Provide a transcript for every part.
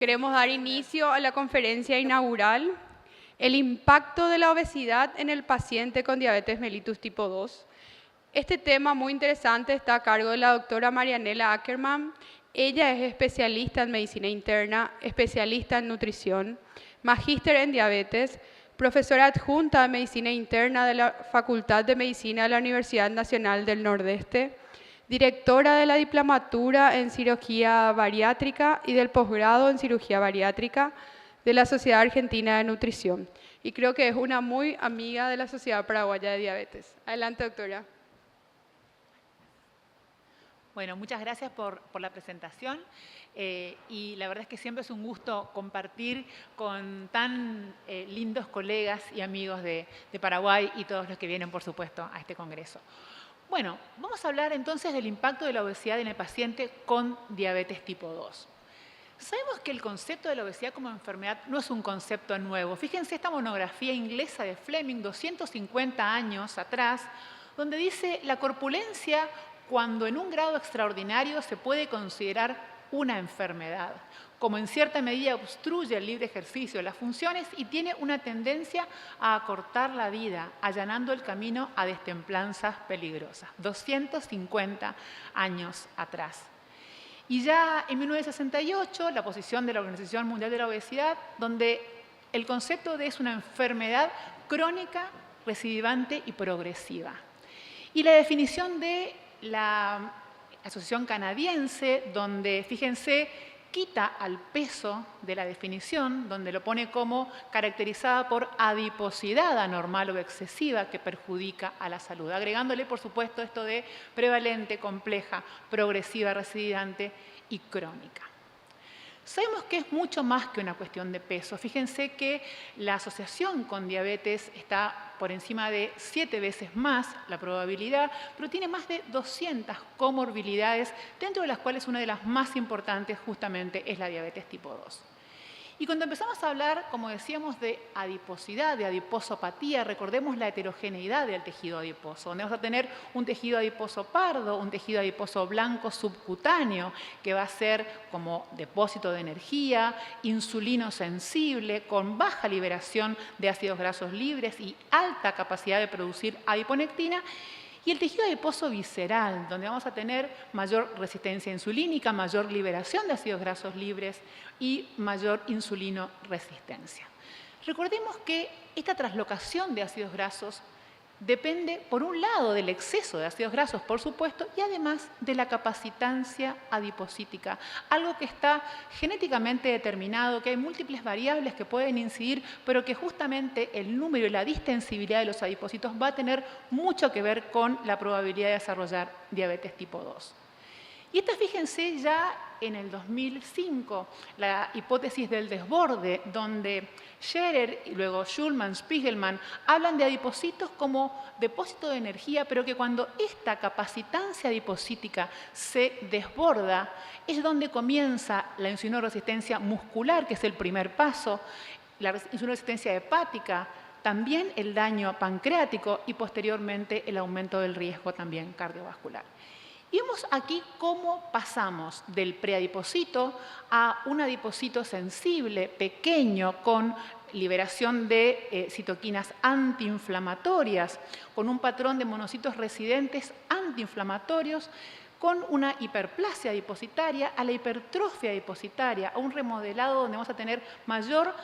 Queremos dar inicio a la conferencia inaugural, el impacto de la obesidad en el paciente con diabetes mellitus tipo 2. Este tema muy interesante está a cargo de la doctora Marianela Ackerman. Ella es especialista en medicina interna, especialista en nutrición, magíster en diabetes, profesora adjunta de medicina interna de la Facultad de Medicina de la Universidad Nacional del Nordeste, directora de la diplomatura en cirugía bariátrica y del posgrado en cirugía bariátrica de la Sociedad Argentina de Nutrición. Y creo que es una muy amiga de la Sociedad Paraguaya de Diabetes. Adelante, doctora. Bueno, muchas gracias por la presentación y la verdad es que siempre es un gusto compartir con tan lindos colegas y amigos de Paraguay y todos los que vienen, por supuesto, a este congreso. Bueno, vamos a hablar entonces del impacto de la obesidad en el paciente con diabetes tipo 2. Sabemos que el concepto de la obesidad como enfermedad no es un concepto nuevo. Fíjense esta monografía inglesa de Fleming, 250 años atrás, donde dice la corpulencia cuando en un grado extraordinario se puede considerar una enfermedad, como en cierta medida obstruye el libre ejercicio de las funciones y tiene una tendencia a acortar la vida, allanando el camino a destemplanzas peligrosas. 250 años atrás. Y ya en 1968, la posición de la Organización Mundial de la Obesidad, donde el concepto de es una enfermedad crónica, recidivante y progresiva. Y la definición de la Asociación Canadiense, donde, fíjense, quita al peso de la definición, donde lo pone como caracterizada por adiposidad anormal o excesiva que perjudica a la salud, agregándole, por supuesto, esto de prevalente, compleja, progresiva, recidivante y crónica. Sabemos que es mucho más que una cuestión de peso. Fíjense que la asociación con diabetes está por encima de 7 veces más la probabilidad, pero tiene más de 200 comorbilidades, dentro de las cuales una de las más importantes justamente es la diabetes tipo 2. Y cuando empezamos a hablar, como decíamos, de adiposidad, de adiposopatía, recordemos la heterogeneidad del tejido adiposo, donde vamos a tener un tejido adiposo pardo, un tejido adiposo blanco subcutáneo, que va a ser como depósito de energía, insulino sensible, con baja liberación de ácidos grasos libres y alta capacidad de producir adiponectina, y el tejido adiposo visceral, donde vamos a tener mayor resistencia insulínica, mayor liberación de ácidos grasos libres y mayor insulino resistencia. Recordemos que esta traslocación de ácidos grasos depende, por un lado, del exceso de ácidos grasos, por supuesto, y además de la capacitancia adipocítica, algo que está genéticamente determinado, que hay múltiples variables que pueden incidir, pero que justamente el número y la distensibilidad de los adipocitos va a tener mucho que ver con la probabilidad de desarrollar diabetes tipo 2. Y esta, fíjense, ya en el 2005, la hipótesis del desborde, donde Scherer y luego Schulman, Spiegelman, hablan de adipocitos como depósito de energía, pero que cuando esta capacitancia adipocítica se desborda, es donde comienza la insulinoresistencia muscular, que es el primer paso, la insulinoresistencia hepática, también el daño pancreático y posteriormente el aumento del riesgo también cardiovascular. Y vemos aquí cómo pasamos del preadipocito a un adipocito sensible, pequeño, con liberación de citoquinas antiinflamatorias, con un patrón de monocitos residentes antiinflamatorios, con una hiperplasia adipositaria, a la hipertrofia adipositaria, a un remodelado donde vamos a tener mayor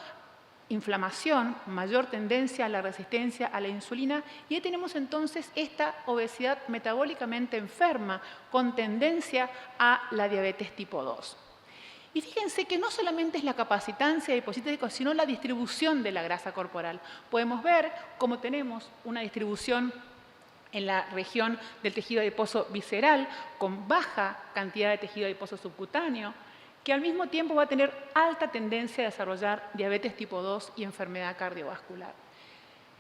inflamación, mayor tendencia a la resistencia a la insulina, y ahí tenemos entonces esta obesidad metabólicamente enferma con tendencia a la diabetes tipo 2. Y fíjense que no solamente es la capacitancia adipocítica, sino la distribución de la grasa corporal. Podemos ver cómo tenemos una distribución en la región del tejido adiposo visceral con baja cantidad de tejido adiposo subcutáneo, que al mismo tiempo va a tener alta tendencia a desarrollar diabetes tipo 2 y enfermedad cardiovascular.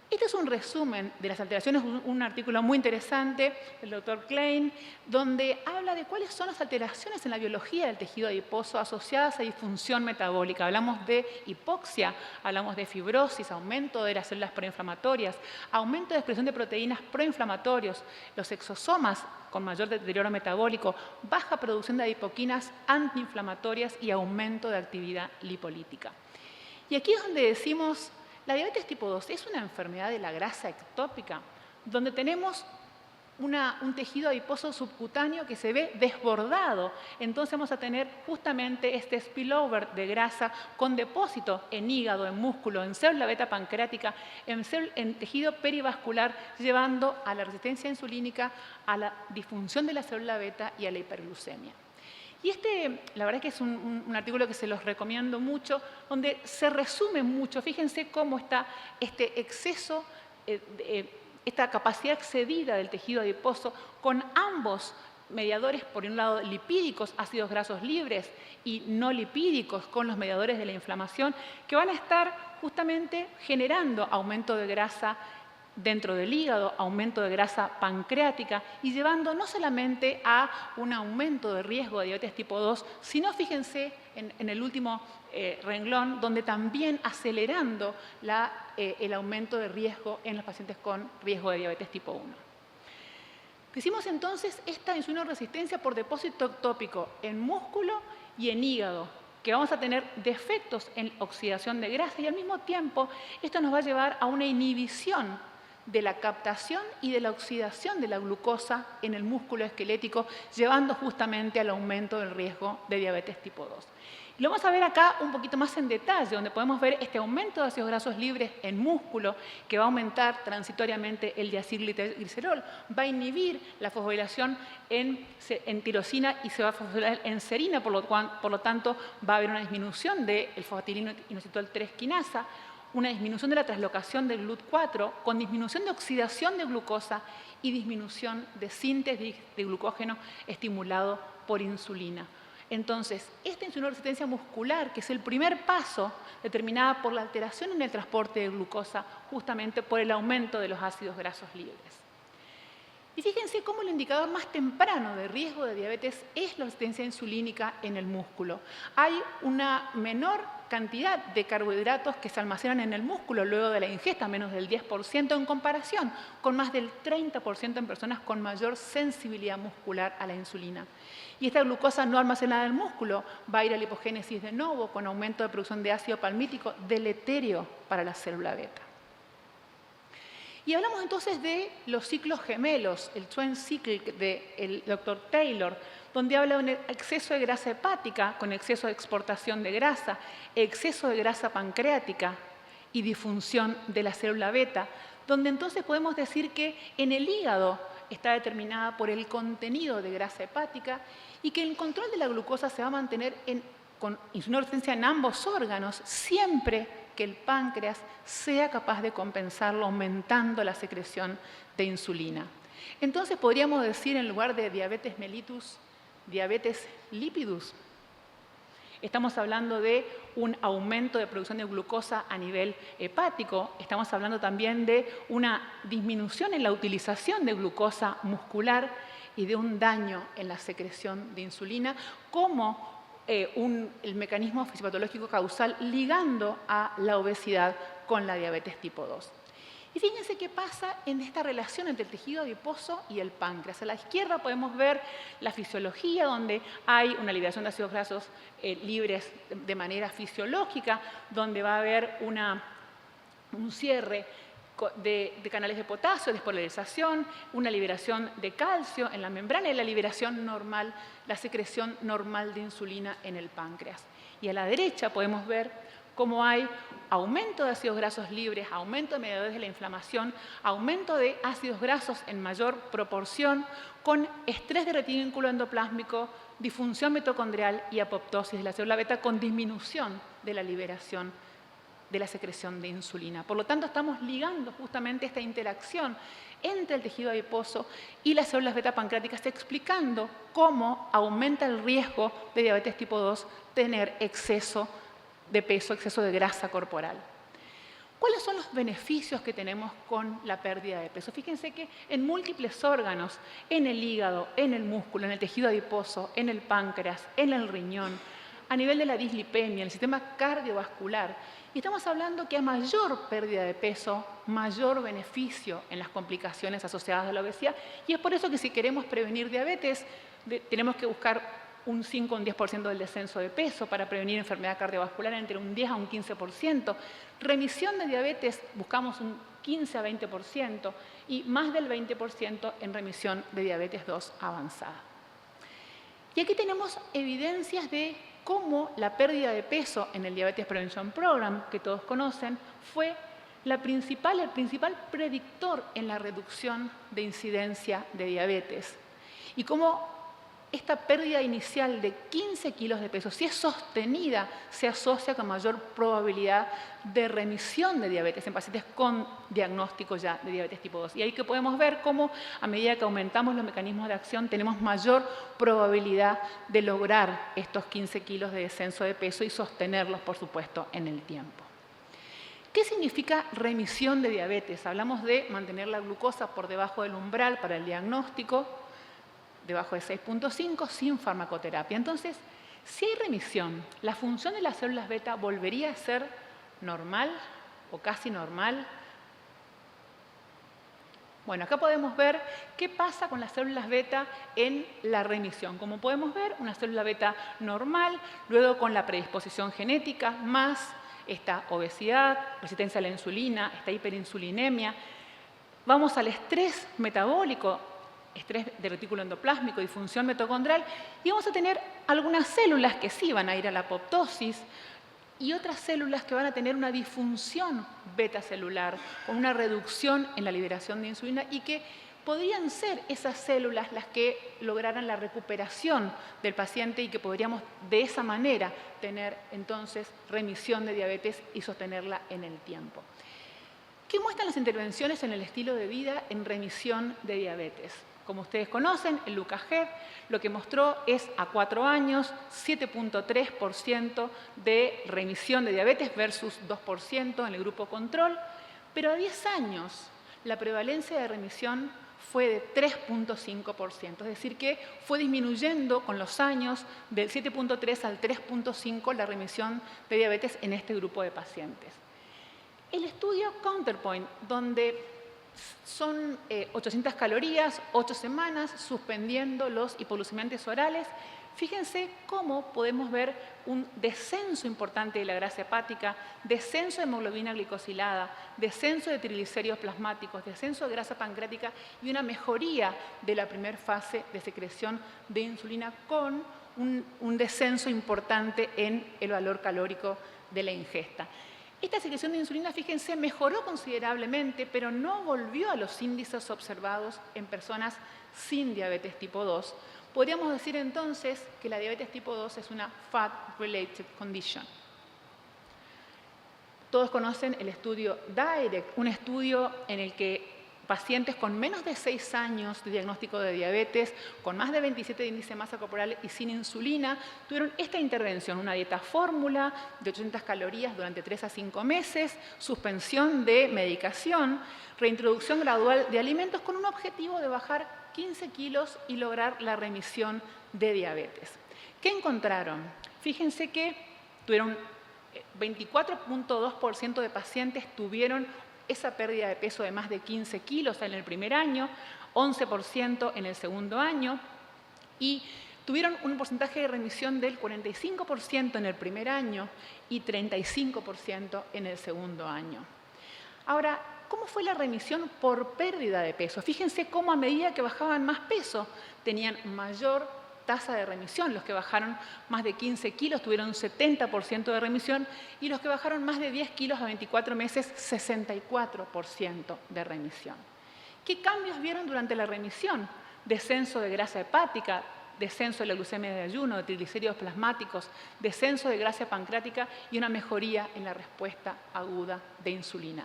Este es un resumen de las alteraciones, un artículo muy interesante del doctor Klein, donde habla de cuáles son las alteraciones en la biología del tejido adiposo asociadas a disfunción metabólica. Hablamos de hipoxia, hablamos de fibrosis, aumento de las células proinflamatorias, aumento de expresión de proteínas proinflamatorios, los exosomas con mayor deterioro metabólico, baja producción de adipoquinas antiinflamatorias y aumento de actividad lipolítica. Y aquí es donde decimos, la diabetes tipo 2 es una enfermedad de la grasa ectópica, donde tenemos un tejido adiposo subcutáneo que se ve desbordado. Entonces vamos a tener justamente este spillover de grasa con depósito en hígado, en músculo, en célula beta pancreática, en tejido perivascular, llevando a la resistencia insulínica, a la disfunción de la célula beta y a la hiperglucemia. Y la verdad es que es un artículo que se los recomiendo mucho, donde se resume mucho. Fíjense cómo está este exceso, esta capacidad excedida del tejido adiposo con ambos mediadores, por un lado lipídicos, ácidos grasos libres, y no lipídicos con los mediadores de la inflamación, que van a estar justamente generando aumento de grasa dentro del hígado, aumento de grasa pancreática y llevando no solamente a un aumento de riesgo de diabetes tipo 2, sino, fíjense en el último renglón, donde también acelerando el aumento de riesgo en los pacientes con riesgo de diabetes tipo 1. Decimos entonces esta insulinoresistencia por depósito ectópico en músculo y en hígado, que vamos a tener defectos en oxidación de grasa y al mismo tiempo esto nos va a llevar a una inhibición de la captación y de la oxidación de la glucosa en el músculo esquelético, llevando justamente al aumento del riesgo de diabetes tipo 2. Y lo vamos a ver acá un poquito más en detalle, donde podemos ver este aumento de ácidos grasos libres en músculo, que va a aumentar transitoriamente el diacilglicerol, va a inhibir la fosforilación en tirosina y se va a fosforilar en serina, por lo tanto va a haber una disminución del fosfatidinoinositol 3 quinasa, una disminución de la translocación del GLUT4 con disminución de oxidación de glucosa y disminución de síntesis de glucógeno estimulado por insulina. Entonces, esta insulinoresistencia muscular, que es el primer paso, determinada por la alteración en el transporte de glucosa, justamente por el aumento de los ácidos grasos libres. Y fíjense cómo el indicador más temprano de riesgo de diabetes es la resistencia insulínica en el músculo. Hay una menor cantidad de carbohidratos que se almacenan en el músculo luego de la ingesta, menos del 10% en comparación con más del 30% en personas con mayor sensibilidad muscular a la insulina. Y esta glucosa no almacenada en el músculo va a ir a la hipogénesis de novo con aumento de producción de ácido palmítico deleterio para la célula beta. Y hablamos entonces de los ciclos gemelos, el Twin Cycle del Dr. Taylor, donde habla de un exceso de grasa hepática con exceso de exportación de grasa, exceso de grasa pancreática y disfunción de la célula beta, donde entonces podemos decir que en el hígado está determinada por el contenido de grasa hepática y que el control de la glucosa se va a mantener con insulinoresistencia en ambos órganos siempre que el páncreas sea capaz de compensarlo aumentando la secreción de insulina. Entonces podríamos decir, en lugar de diabetes mellitus, diabetes lipidus. Estamos hablando de un aumento de producción de glucosa a nivel hepático, estamos hablando también de una disminución en la utilización de glucosa muscular y de un daño en la secreción de insulina como el mecanismo fisiopatológico causal ligando a la obesidad con la diabetes tipo 2. Y fíjense qué pasa en esta relación entre el tejido adiposo y el páncreas. A la izquierda podemos ver la fisiología, donde hay una liberación de ácidos grasos libres de manera fisiológica, donde va a haber un cierre de canales de potasio, despolarización, una liberación de calcio en la membrana y la liberación normal, la secreción normal de insulina en el páncreas. Y a la derecha podemos ver cómo hay aumento de ácidos grasos libres, aumento de mediadores de la inflamación, aumento de ácidos grasos en mayor proporción, con estrés de retículo endoplásmico, disfunción mitocondrial y apoptosis de la célula beta con disminución de la liberación de la secreción de insulina. Por lo tanto, estamos ligando justamente esta interacción entre el tejido adiposo y las células beta pancreáticas, explicando cómo aumenta el riesgo de diabetes tipo 2 tener exceso de peso, exceso de grasa corporal. ¿Cuáles son los beneficios que tenemos con la pérdida de peso? Fíjense que en múltiples órganos, en el hígado, en el músculo, en el tejido adiposo, en el páncreas, en el riñón, a nivel de la dislipemia, el sistema cardiovascular, y estamos hablando que a mayor pérdida de peso, mayor beneficio en las complicaciones asociadas a la obesidad, y es por eso que si queremos prevenir diabetes, tenemos que buscar un 5 o un 10% del descenso de peso para prevenir enfermedad cardiovascular entre un 10 a un 15%. Remisión de diabetes buscamos un 15 a 20% y más del 20% en remisión de diabetes 2 avanzada. Y aquí tenemos evidencias de cómo la pérdida de peso en el Diabetes Prevention Program, que todos conocen, fue el principal predictor en la reducción de incidencia de diabetes. Y cómo esta pérdida inicial de 15 kilos de peso, si es sostenida, se asocia con mayor probabilidad de remisión de diabetes en pacientes con diagnóstico ya de diabetes tipo 2. Y ahí que podemos ver cómo a medida que aumentamos los mecanismos de acción tenemos mayor probabilidad de lograr estos 15 kilos de descenso de peso y sostenerlos, por supuesto, en el tiempo. ¿Qué significa remisión de diabetes? Hablamos de mantener la glucosa por debajo del umbral para el diagnóstico, debajo de 6.5 sin farmacoterapia. Entonces, si hay remisión, ¿la función de las células beta volvería a ser normal o casi normal? Bueno, acá podemos ver qué pasa con las células beta en la remisión. Como podemos ver, una célula beta normal, luego con la predisposición genética, más esta obesidad, resistencia a la insulina, esta hiperinsulinemia. Vamos al estrés metabólico, estrés de retículo endoplásmico, disfunción mitocondrial, y vamos a tener algunas células que sí van a ir a la apoptosis y otras células que van a tener una disfunción beta-celular, con una reducción en la liberación de insulina y que podrían ser esas células las que lograran la recuperación del paciente y que podríamos de esa manera tener entonces remisión de diabetes y sostenerla en el tiempo. ¿Qué muestran las intervenciones en el estilo de vida en remisión de diabetes? Como ustedes conocen, el Lucas-Head lo que mostró es a 4 años 7.3% de remisión de diabetes versus 2% en el grupo control, pero a 10 años la prevalencia de remisión fue de 3.5%, es decir que fue disminuyendo con los años del 7.3 al 3.5 la remisión de diabetes en este grupo de pacientes. El estudio Counterpoint, donde son 800 calorías, 8 semanas, suspendiendo los hipoglucemiantes orales. Fíjense cómo podemos ver un descenso importante de la grasa hepática, descenso de hemoglobina glicosilada, descenso de triglicéridos plasmáticos, descenso de grasa pancreática y una mejoría de la primera fase de secreción de insulina con un descenso importante en el valor calórico de la ingesta. Esta secreción de insulina, fíjense, mejoró considerablemente, pero no volvió a los índices observados en personas sin diabetes tipo 2. Podríamos decir entonces que la diabetes tipo 2 es una fat-related condition. Todos conocen el estudio DIRECT, un estudio en el que pacientes con menos de 6 años de diagnóstico de diabetes, con más de 27 de índice de masa corporal y sin insulina, tuvieron esta intervención, una dieta fórmula de 800 calorías durante 3 a 5 meses, suspensión de medicación, reintroducción gradual de alimentos con un objetivo de bajar 15 kilos y lograr la remisión de diabetes. ¿Qué encontraron? Fíjense que tuvieron 24.2% de pacientes tuvieron esa pérdida de peso de más de 15 kilos en el primer año, 11% en el segundo año y tuvieron un porcentaje de remisión del 45% en el primer año y 35% en el segundo año. Ahora, ¿cómo fue la remisión por pérdida de peso? Fíjense cómo a medida que bajaban más peso tenían mayor tasa de remisión. Los que bajaron más de 15 kilos tuvieron 70% de remisión y los que bajaron más de 10 kilos a 24 meses, 64% de remisión. ¿Qué cambios vieron durante la remisión? Descenso de grasa hepática, descenso de la glucemia de ayuno, de triglicéridos plasmáticos, descenso de grasa pancreática y una mejoría en la respuesta aguda de insulina.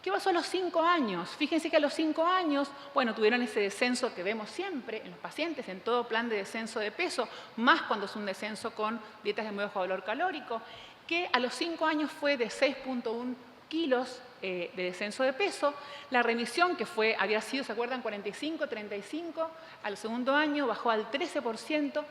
¿Qué pasó a los 5 años? Fíjense que a los 5 años, bueno, tuvieron ese descenso que vemos siempre en los pacientes, en todo plan de descenso de peso, más cuando es un descenso con dietas de muy bajo valor calórico, que a los 5 años fue de 6.1 kilos de descenso de peso. La remisión, que había sido, ¿se acuerdan? 45, 35, al segundo año bajó al 13%.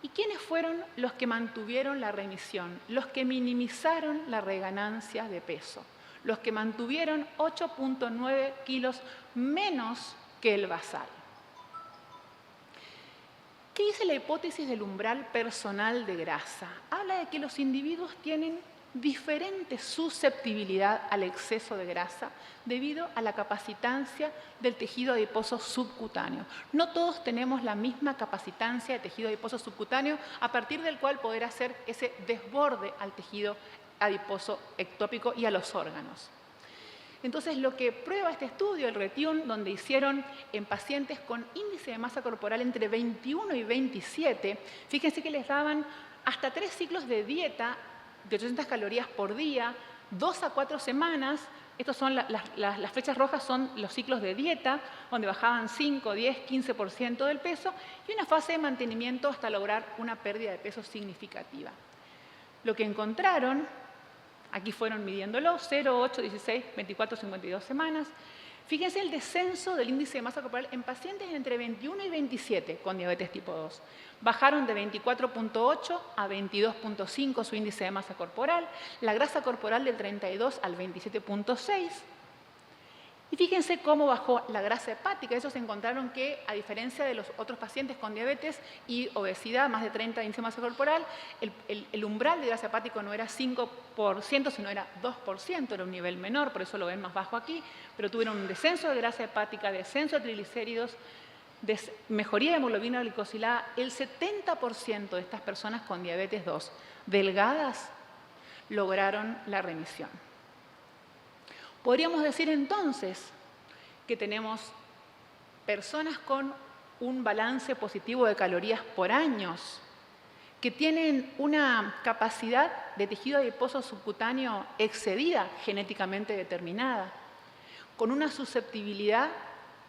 ¿Y quiénes fueron los que mantuvieron la remisión? Los que minimizaron la reganancia de peso. Los que mantuvieron 8.9 kilos menos que el basal. ¿Qué dice la hipótesis del umbral personal de grasa? Habla de que los individuos tienen diferente susceptibilidad al exceso de grasa debido a la capacitancia del tejido adiposo subcutáneo. No todos tenemos la misma capacitancia de tejido adiposo subcutáneo a partir del cual poder hacer ese desborde al tejido adiposo ectópico y a los órganos. Entonces, lo que prueba este estudio, el RETIUN, donde hicieron en pacientes con índice de masa corporal entre 21 y 27, fíjense que les daban hasta 3 ciclos de dieta de 800 calorías por día, 2 a 4 semanas. Estas son las flechas rojas son los ciclos de dieta, donde bajaban 5, 10, 15% del peso, y una fase de mantenimiento hasta lograr una pérdida de peso significativa. Lo que encontraron, aquí fueron midiéndolo, 0, 8, 16, 24, 52 semanas. Fíjense el descenso del índice de masa corporal en pacientes entre 21 y 27 con diabetes tipo 2. Bajaron de 24.8 a 22.5 su índice de masa corporal, la grasa corporal del 32 al 27.6. Y fíjense cómo bajó la grasa hepática. Ellos encontraron que, a diferencia de los otros pacientes con diabetes y obesidad, más de 30 de índice de masa corporal, el umbral de grasa hepático no era 5%, sino era 2%, era un nivel menor, por eso lo ven más bajo aquí, pero tuvieron un descenso de grasa hepática, descenso de triglicéridos, mejoría de hemoglobina glicosilada. El 70% de estas personas con diabetes 2 delgadas lograron la remisión. Podríamos decir entonces que tenemos personas con un balance positivo de calorías por años, que tienen una capacidad de tejido adiposo subcutáneo excedida, genéticamente determinada, con una susceptibilidad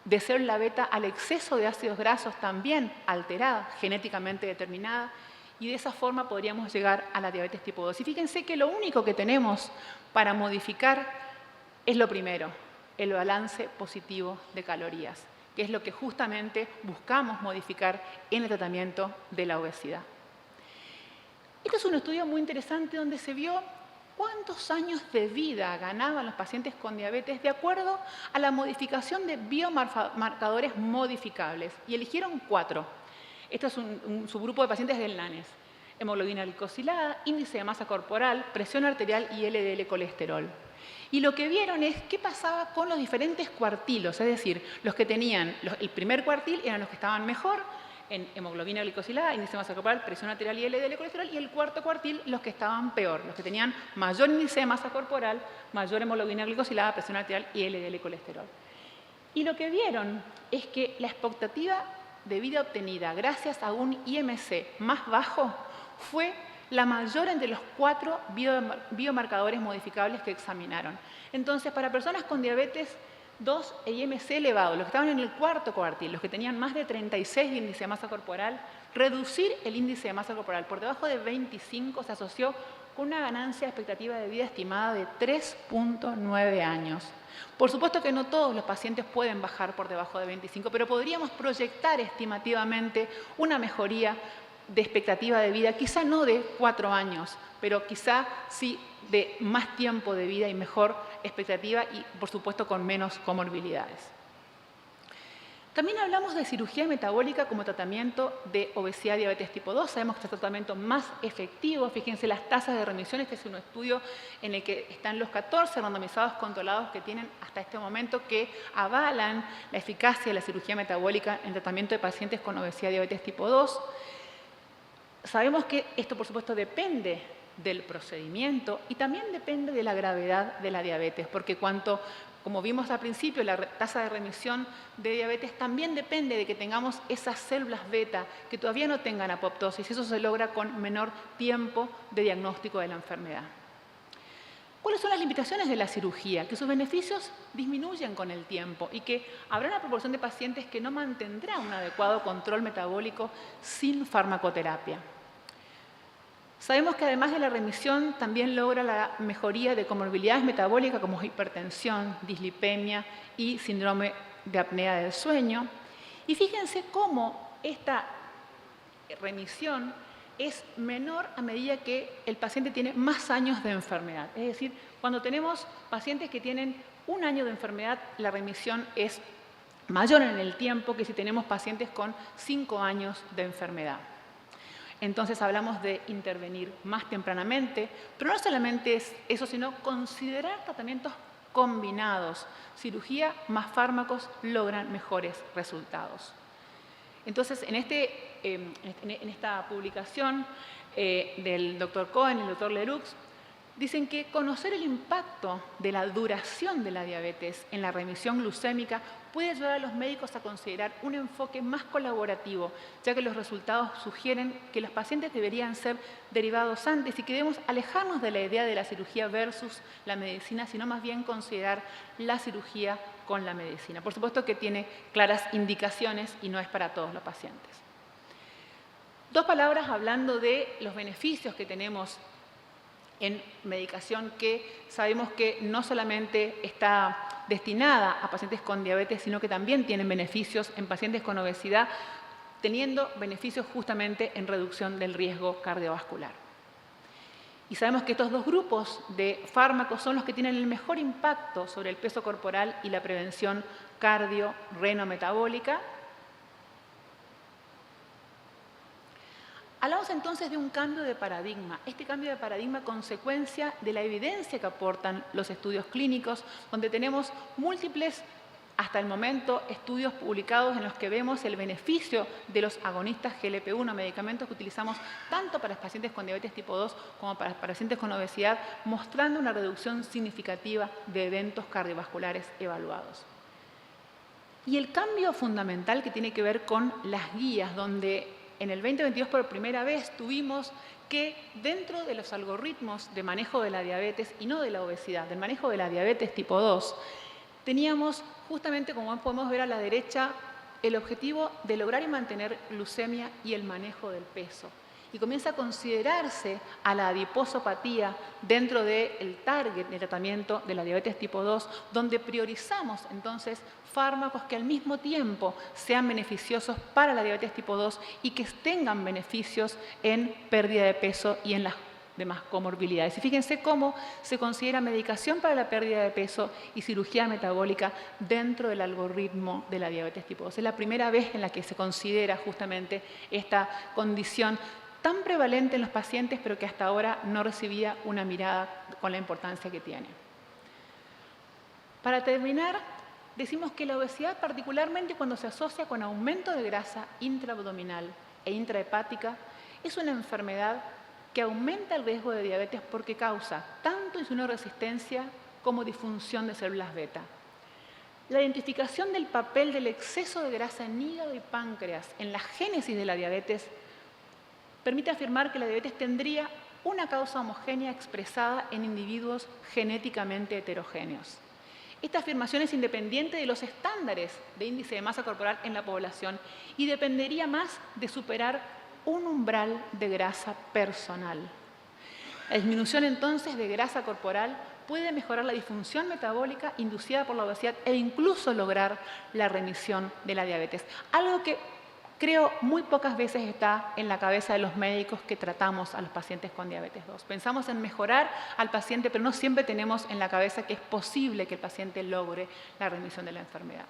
de célula beta al exceso de ácidos grasos también alterada, genéticamente determinada, y de esa forma podríamos llegar a la diabetes tipo 2. Y fíjense que lo único que tenemos para modificar es lo primero, el balance positivo de calorías, que es lo que justamente buscamos modificar en el tratamiento de la obesidad. Este es un estudio muy interesante donde se vio cuántos años de vida ganaban los pacientes con diabetes de acuerdo a la modificación de biomarcadores modificables. Y eligieron 4. Este es un subgrupo de pacientes del NANES. Hemoglobina glicosilada, índice de masa corporal, presión arterial y LDL colesterol. Y lo que vieron es qué pasaba con los diferentes cuartilos, es decir, los que tenían el primer cuartil eran los que estaban mejor en hemoglobina glicosilada, índice de masa corporal, presión arterial y LDL colesterol, y el cuarto cuartil los que estaban peor, los que tenían mayor índice de masa corporal, mayor hemoglobina glicosilada, presión arterial y LDL colesterol. Y lo que vieron es que la expectativa de vida obtenida gracias a un IMC más bajo fue la mayor entre los 4 biomarcadores modificables que examinaron. Entonces, para personas con diabetes 2 e IMC elevado, los que estaban en el cuarto cuartil, los que tenían más de 36 de índice de masa corporal, reducir el índice de masa corporal por debajo de 25 se asoció con una ganancia de expectativa de vida estimada de 3.9 años. Por supuesto que no todos los pacientes pueden bajar por debajo de 25, pero podríamos proyectar estimativamente una mejoría de expectativa de vida, quizá no de 4 años, pero quizá sí de más tiempo de vida y mejor expectativa y, por supuesto, con menos comorbilidades. También hablamos de cirugía metabólica como tratamiento de obesidad y diabetes tipo 2. Sabemos que es el tratamiento más efectivo. Fíjense las tasas de remisión. Este es un estudio en el que están los 14 randomizados controlados que tienen hasta este momento que avalan la eficacia de la cirugía metabólica en tratamiento de pacientes con obesidad y diabetes tipo 2. Sabemos que esto, por supuesto, depende del procedimiento y también depende de la gravedad de la diabetes, porque como vimos al principio, la tasa de remisión de diabetes también depende de que tengamos esas células beta que todavía no tengan apoptosis. Eso se logra con menor tiempo de diagnóstico de la enfermedad. ¿Cuáles son las limitaciones de la cirugía? Que sus beneficios disminuyen con el tiempo y que habrá una proporción de pacientes que no mantendrán un adecuado control metabólico sin farmacoterapia. Sabemos que además de la remisión también logra la mejoría de comorbilidades metabólicas como hipertensión, dislipemia y síndrome de apnea del sueño. Y fíjense cómo esta remisión es menor a medida que el paciente tiene más años de enfermedad. Es decir, cuando tenemos pacientes que tienen 1 año de enfermedad, la remisión es mayor en el tiempo que si tenemos pacientes con 5 años de enfermedad. Entonces hablamos de intervenir más tempranamente, pero no solamente es eso, sino considerar tratamientos combinados. Cirugía más fármacos logran mejores resultados. Entonces, en esta publicación del doctor Cohen y el doctor Leroux, dicen que conocer el impacto de la duración de la diabetes en la remisión glucémica puede ayudar a los médicos a considerar un enfoque más colaborativo, ya que los resultados sugieren que los pacientes deberían ser derivados antes y que debemos alejarnos de la idea de la cirugía versus la medicina, sino más bien considerar la cirugía con la medicina. Por supuesto que tiene claras indicaciones y no es para todos los pacientes. 2 palabras hablando de los beneficios que tenemos en medicación que sabemos que no solamente está destinada a pacientes con diabetes, sino que también tienen beneficios en pacientes con obesidad, teniendo beneficios justamente en reducción del riesgo cardiovascular. Y sabemos que estos 2 grupos de fármacos son los que tienen el mejor impacto sobre el peso corporal y la prevención cardio-reno-metabólica. Hablamos entonces de un cambio de paradigma. Este cambio de paradigma consecuencia de la evidencia que aportan los estudios clínicos, donde tenemos múltiples, hasta el momento, estudios publicados en los que vemos el beneficio de los agonistas GLP-1, medicamentos que utilizamos tanto para pacientes con diabetes tipo 2 como para pacientes con obesidad, mostrando una reducción significativa de eventos cardiovasculares evaluados. Y el cambio fundamental que tiene que ver con las guías, donde en el 2022 por primera vez tuvimos que dentro de los algoritmos de manejo de la diabetes y no de la obesidad, del manejo de la diabetes tipo 2, teníamos justamente, como podemos ver a la derecha, el objetivo de lograr y mantener glucemia y el manejo del peso. Y comienza a considerarse a la adiposopatía dentro del target de tratamiento de la diabetes tipo 2, donde priorizamos entonces fármacos que al mismo tiempo sean beneficiosos para la diabetes tipo 2 y que tengan beneficios en pérdida de peso y en las demás comorbilidades. Y fíjense cómo se considera medicación para la pérdida de peso y cirugía metabólica dentro del algoritmo de la diabetes tipo 2. Es la primera vez en la que se considera justamente esta condición tan prevalente en los pacientes, pero que hasta ahora no recibía una mirada con la importancia que tiene. Para terminar, decimos que la obesidad, particularmente cuando se asocia con aumento de grasa intraabdominal e intrahepática, es una enfermedad que aumenta el riesgo de diabetes porque causa tanto insulinoresistencia como disfunción de células beta. La identificación del papel del exceso de grasa en hígado y páncreas en la génesis de la diabetes permite afirmar que la diabetes tendría una causa homogénea expresada en individuos genéticamente heterogéneos. Esta afirmación es independiente de los estándares de índice de masa corporal en la población y dependería más de superar un umbral de grasa personal. La disminución entonces de grasa corporal puede mejorar la disfunción metabólica inducida por la obesidad e incluso lograr la remisión de la diabetes. Algo que creo muy pocas veces está en la cabeza de los médicos que tratamos a los pacientes con diabetes 2. Pensamos en mejorar al paciente, pero no siempre tenemos en la cabeza que es posible que el paciente logre la remisión de la enfermedad.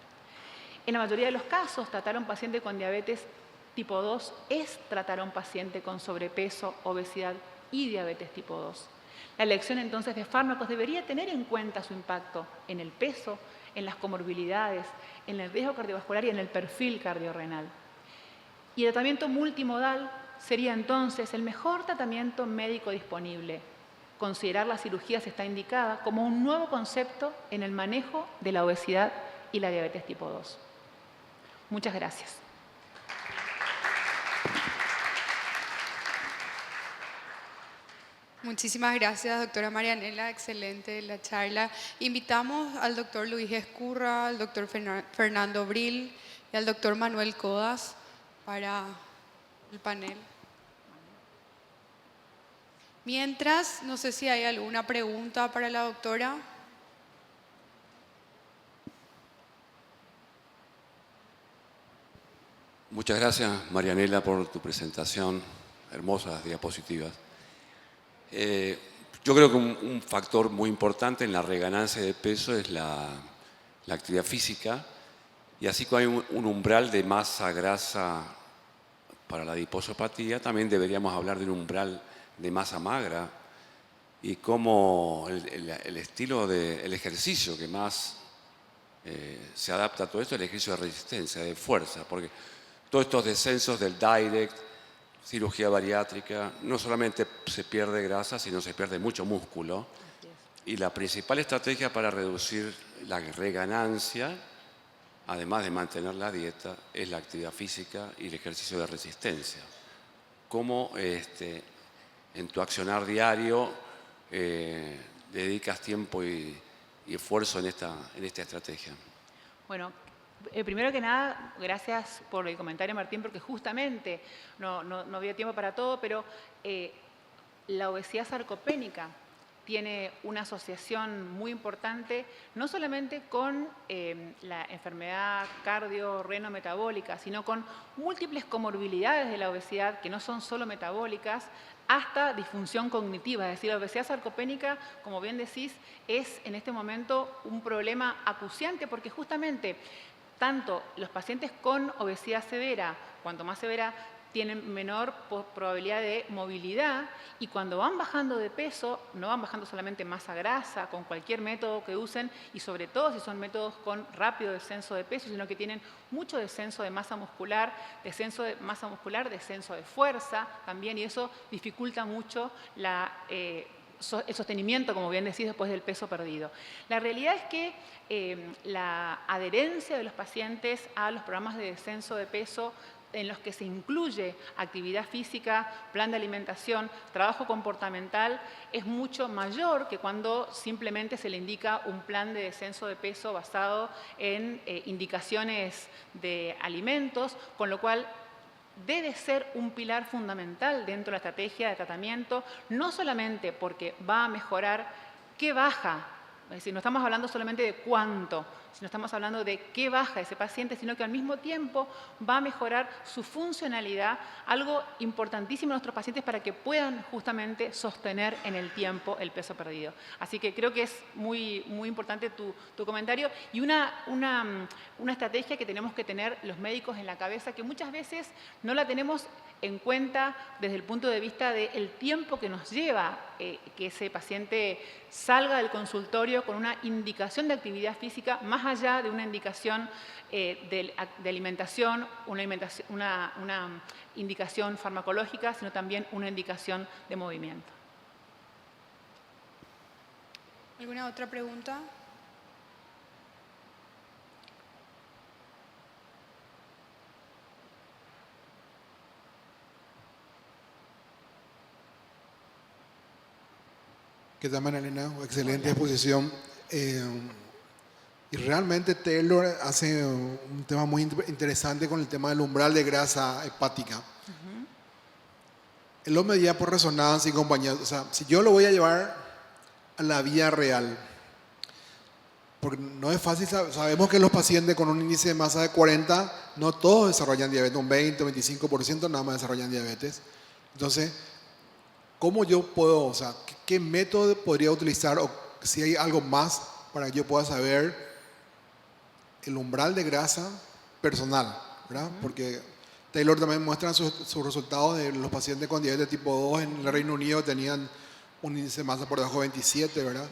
En la mayoría de los casos, tratar a un paciente con diabetes tipo 2 es tratar a un paciente con sobrepeso, obesidad y diabetes tipo 2. La elección entonces de fármacos debería tener en cuenta su impacto en el peso, en las comorbilidades, en el riesgo cardiovascular y en el perfil cardiorrenal. Y el tratamiento multimodal sería entonces el mejor tratamiento médico disponible. Considerar la cirugía si está indicada como un nuevo concepto en el manejo de la obesidad y la diabetes tipo 2. Muchas gracias. Muchísimas gracias, doctora Marianela, excelente la charla. Invitamos al doctor Luis Escurra, al doctor Fernando Bril y al doctor Manuel Codas para el panel. Mientras, no sé si hay alguna pregunta para la doctora. Muchas gracias, Marianela, por tu presentación. Hermosas diapositivas. Yo creo que un factor muy importante en la reganancia de peso es la actividad física. Y así como hay un umbral de masa grasa para la adiposopatía, también deberíamos hablar de un umbral de masa magra y cómo el estilo del ejercicio que más se adapta a todo esto es el ejercicio de resistencia, de fuerza, porque todos estos descensos del direct, cirugía bariátrica, no solamente se pierde grasa, sino se pierde mucho músculo. Y la principal estrategia para reducir la reganancia, además de mantener la dieta, es la actividad física y el ejercicio de resistencia. ¿Cómo en tu accionar diario dedicas tiempo y esfuerzo en esta estrategia? Bueno, primero que nada, gracias por el comentario, Martín, porque justamente no había tiempo para todo, pero la obesidad sarcopénica tiene una asociación muy importante, no solamente con la enfermedad cardio-reno-metabólica, sino con múltiples comorbilidades de la obesidad que no son solo metabólicas, hasta disfunción cognitiva. Es decir, la obesidad sarcopénica, como bien decís, es en este momento un problema acuciante porque justamente tanto los pacientes con obesidad severa, cuanto más severa, tienen menor probabilidad de movilidad y cuando van bajando de peso, no van bajando solamente masa grasa, con cualquier método que usen y sobre todo si son métodos con rápido descenso de peso, sino que tienen mucho descenso de masa muscular, descenso de fuerza también y eso dificulta mucho el sostenimiento, como bien decís, después del peso perdido. La realidad es que la adherencia de los pacientes a los programas de descenso de peso en los que se incluye actividad física, plan de alimentación, trabajo comportamental, es mucho mayor que cuando simplemente se le indica un plan de descenso de peso basado en indicaciones de alimentos, con lo cual debe ser un pilar fundamental dentro de la estrategia de tratamiento, no solamente porque va a mejorar qué baja, es decir, no estamos hablando solamente de cuánto, sino estamos hablando de qué baja ese paciente, sino que al mismo tiempo va a mejorar su funcionalidad, algo importantísimo en nuestros pacientes para que puedan justamente sostener en el tiempo el peso perdido. Así que creo que es muy importante tu comentario y una estrategia que tenemos que tener los médicos en la cabeza, que muchas veces no la tenemos en cuenta desde el punto de vista del tiempo que nos lleva que ese paciente salga del consultorio con una indicación de actividad física más allá de una indicación de alimentación, una indicación farmacológica, sino también una indicación de movimiento. ¿Alguna otra pregunta? ¿Qué tal, Magdalena? Excelente exposición. Y realmente Taylor hace un tema muy interesante con el tema del umbral de grasa hepática. Él lo medía por resonancia y compañía. O sea, si yo lo voy a llevar a la vida real, porque no es fácil, sabemos que los pacientes con un índice de masa de 40, no todos desarrollan diabetes, un 20 o 25% nada más desarrollan diabetes. Entonces, ¿cómo yo puedo, o sea, qué método podría utilizar o si hay algo más para que yo pueda saber el umbral de grasa personal, ¿verdad? Porque Taylor también muestra sus resultados de los pacientes con diabetes tipo 2 en el Reino Unido tenían un índice de masa por debajo de 27, ¿verdad?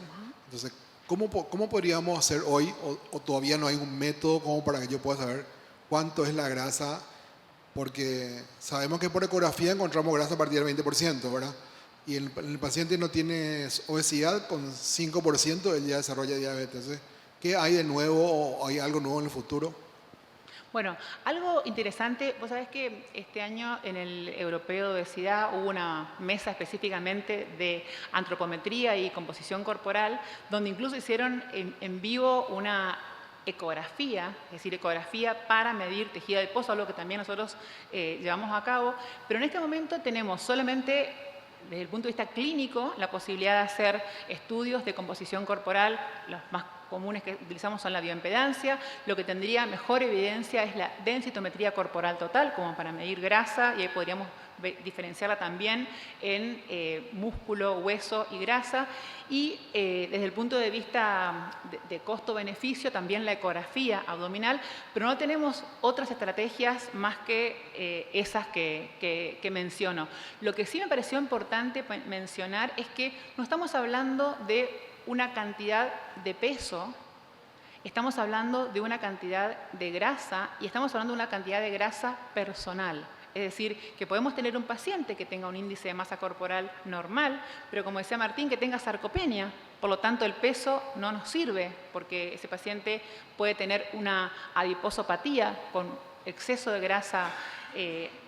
Entonces, ¿cómo podríamos hacer hoy o todavía no hay un método como para que yo pueda saber cuánto es la grasa? Porque sabemos que por ecografía encontramos grasa a partir del 20%, ¿verdad? Y el paciente no tiene obesidad, con 5% él ya desarrolla diabetes. Entonces, ¿qué hay de nuevo o hay algo nuevo en el futuro? Bueno, algo interesante, vos sabés que este año en el Europeo de Obesidad hubo una mesa específicamente de antropometría y composición corporal, donde incluso hicieron en vivo una ecografía, es decir, ecografía para medir tejido adiposo, algo que también nosotros llevamos a cabo, pero en este momento tenemos solamente desde el punto de vista clínico, la posibilidad de hacer estudios de composición corporal. Los más comunes que utilizamos son la bioimpedancia. Lo que tendría mejor evidencia es la densitometría corporal total, como para medir grasa, y ahí podríamos diferenciarla también en músculo, hueso y grasa. Y desde el punto de vista de costo-beneficio, también la ecografía abdominal, pero no tenemos otras estrategias más que esas que menciono. Lo que sí me pareció importante mencionar es que no estamos hablando de una cantidad de peso, estamos hablando de una cantidad de grasa y estamos hablando de una cantidad de grasa personal. Es decir, que podemos tener un paciente que tenga un índice de masa corporal normal, pero como decía Martín, que tenga sarcopenia. Por lo tanto, el peso no nos sirve porque ese paciente puede tener una adiposopatía con exceso de grasa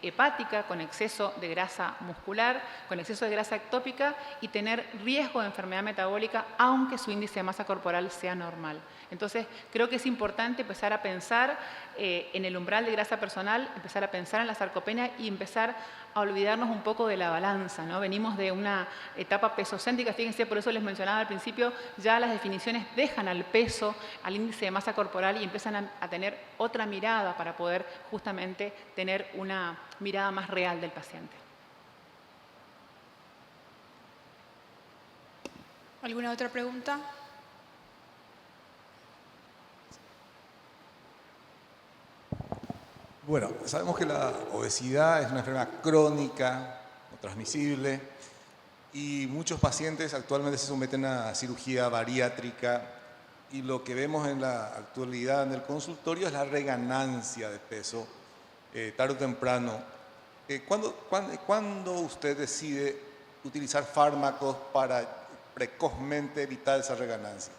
hepática, con exceso de grasa muscular, con exceso de grasa ectópica y tener riesgo de enfermedad metabólica, aunque su índice de masa corporal sea normal. Entonces, creo que es importante empezar a pensar en el umbral de grasa personal, empezar a pensar en la sarcopenia y empezar a olvidarnos un poco de la balanza, ¿no? Venimos de una etapa pesocéntrica, fíjense, por eso les mencionaba al principio, ya las definiciones dejan al peso, al índice de masa corporal y empiezan a tener otra mirada para poder justamente tener una mirada más real del paciente. ¿Alguna otra pregunta? Bueno, sabemos que la obesidad es una enfermedad crónica, no transmisible, y muchos pacientes actualmente se someten a cirugía bariátrica y lo que vemos en la actualidad en el consultorio es la reganancia de peso, tarde o temprano. ¿Cuándo usted decide utilizar fármacos para precozmente evitar esa reganancia?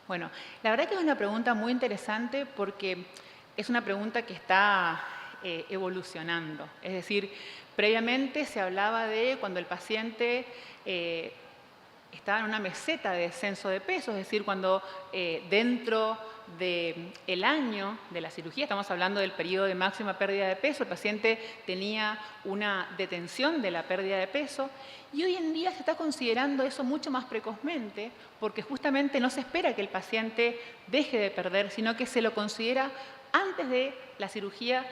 Bueno, la verdad que es una pregunta muy interesante porque es una pregunta que está evolucionando. Es decir, previamente se hablaba de cuando el paciente estaba en una meseta de descenso de peso, es decir, cuando dentro del año de la cirugía, estamos hablando del periodo de máxima pérdida de peso, el paciente tenía una detención de la pérdida de peso y hoy en día se está considerando eso mucho más precozmente porque justamente no se espera que el paciente deje de perder, sino que se lo considera antes de la cirugía.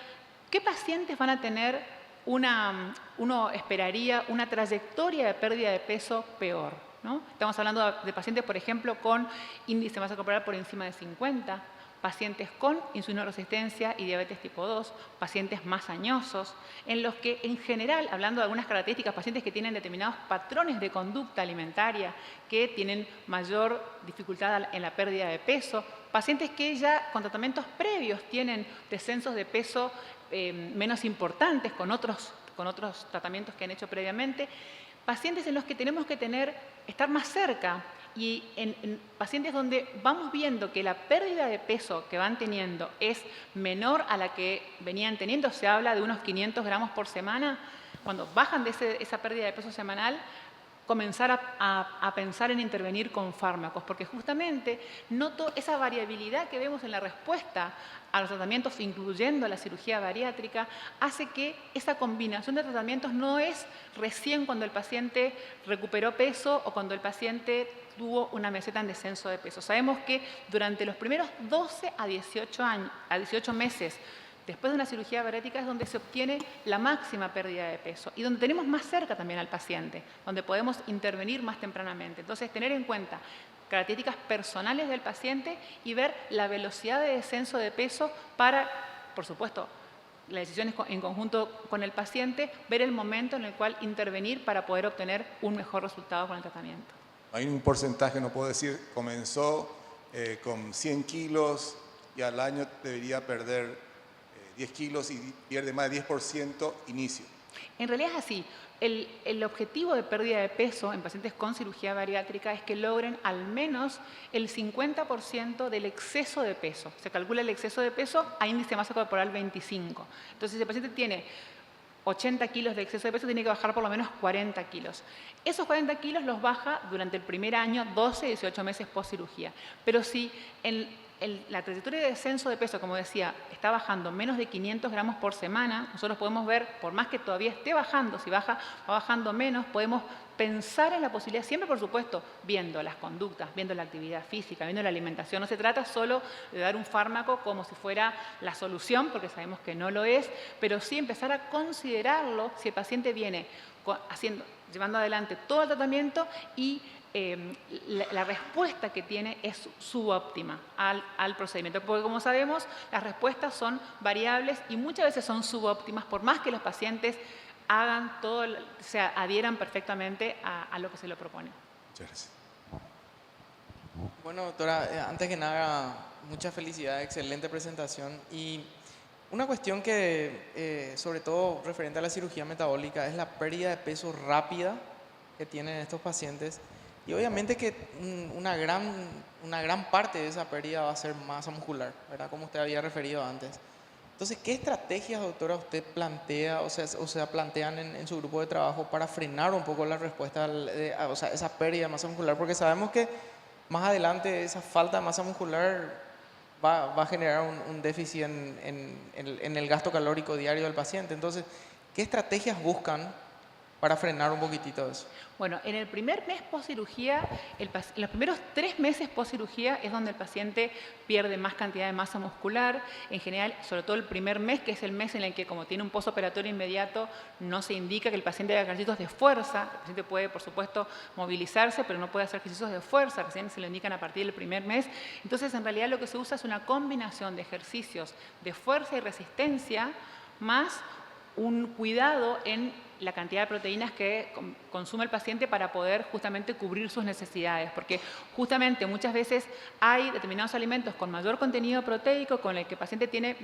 ¿Qué pacientes van a tener uno esperaría una trayectoria de pérdida de peso peor, ¿no? Estamos hablando de pacientes, por ejemplo, con índice de masa corporal por encima de 50, pacientes con insulinoresistencia y diabetes tipo 2, pacientes más añosos, en los que en general, hablando de algunas características, pacientes que tienen determinados patrones de conducta alimentaria, que tienen mayor dificultad en la pérdida de peso, pacientes que ya con tratamientos previos tienen descensos de peso menos importantes con otros tratamientos que han hecho previamente, pacientes en los que tenemos que estar más cerca y en pacientes donde vamos viendo que la pérdida de peso que van teniendo es menor a la que venían teniendo, se habla de unos 500 gramos por semana, cuando bajan de esa pérdida de peso semanal, comenzar a pensar en intervenir con fármacos, porque justamente noto esa variabilidad que vemos en la respuesta a los tratamientos, incluyendo la cirugía bariátrica, hace que esa combinación de tratamientos no es recién cuando el paciente recuperó peso o cuando el paciente tuvo una meseta en descenso de peso. Sabemos que durante los primeros 12 a 18 meses después de una cirugía bariátrica es donde se obtiene la máxima pérdida de peso y donde tenemos más cerca también al paciente, donde podemos intervenir más tempranamente. Entonces, tener en cuenta características personales del paciente y ver la velocidad de descenso de peso para, por supuesto, las decisiones en conjunto con el paciente, ver el momento en el cual intervenir para poder obtener un mejor resultado con el tratamiento. Hay un porcentaje, no puedo decir, comenzó con 100 kilos y al año debería perder 10 kilos y pierde más de 10% inicio. En realidad es así. El objetivo de pérdida de peso en pacientes con cirugía bariátrica es que logren al menos el 50% del exceso de peso. Se calcula el exceso de peso a índice de masa corporal 25. Entonces, si el paciente tiene 80 kilos de exceso de peso, tiene que bajar por lo menos 40 kilos. Esos 40 kilos los baja durante el primer año, 12 y 18 meses post cirugía. Pero si la trayectoria de descenso de peso, como decía, está bajando menos de 500 gramos por semana, nosotros podemos ver, por más que todavía esté bajando, si va bajando menos, podemos pensar en la posibilidad, siempre por supuesto, viendo las conductas, viendo la actividad física, viendo la alimentación. No se trata solo de dar un fármaco como si fuera la solución, porque sabemos que no lo es, pero sí empezar a considerarlo si el paciente viene llevando adelante todo el tratamiento y la respuesta que tiene es subóptima al procedimiento. Porque como sabemos, las respuestas son variables y muchas veces son subóptimas, por más que los pacientes hagan todo, se adhieran perfectamente a lo que se le propone. Muchas gracias. Bueno, doctora, antes que nada, mucha felicidad, excelente presentación. Y una cuestión que, sobre todo referente a la cirugía metabólica, es la pérdida de peso rápida que tienen estos pacientes. Y obviamente que una gran parte de esa pérdida va a ser masa muscular, ¿verdad? Como usted había referido antes. Entonces, ¿qué estrategias, doctora, usted plantea, o sea, plantean en su grupo de trabajo para frenar un poco la respuesta, o sea, esa pérdida de masa muscular? Porque sabemos que más adelante esa falta de masa muscular va a generar un déficit en el gasto calórico diario del paciente. Entonces, ¿qué estrategias buscan para frenar un poquitito eso? Bueno, en el primer mes post-cirugía, en los primeros 3 meses post-cirugía es donde el paciente pierde más cantidad de masa muscular. En general, sobre todo el primer mes, que es el mes en el que, como tiene un postoperatorio inmediato, no se indica que el paciente haga ejercicios de fuerza. El paciente puede, por supuesto, movilizarse, pero no puede hacer ejercicios de fuerza. Recién se lo indican a partir del primer mes. Entonces, en realidad, lo que se usa es una combinación de ejercicios de fuerza y resistencia, más un cuidado en la cantidad de proteínas que consume el paciente para poder justamente cubrir sus necesidades, porque justamente muchas veces hay determinados alimentos con mayor contenido proteico con el que el paciente tiene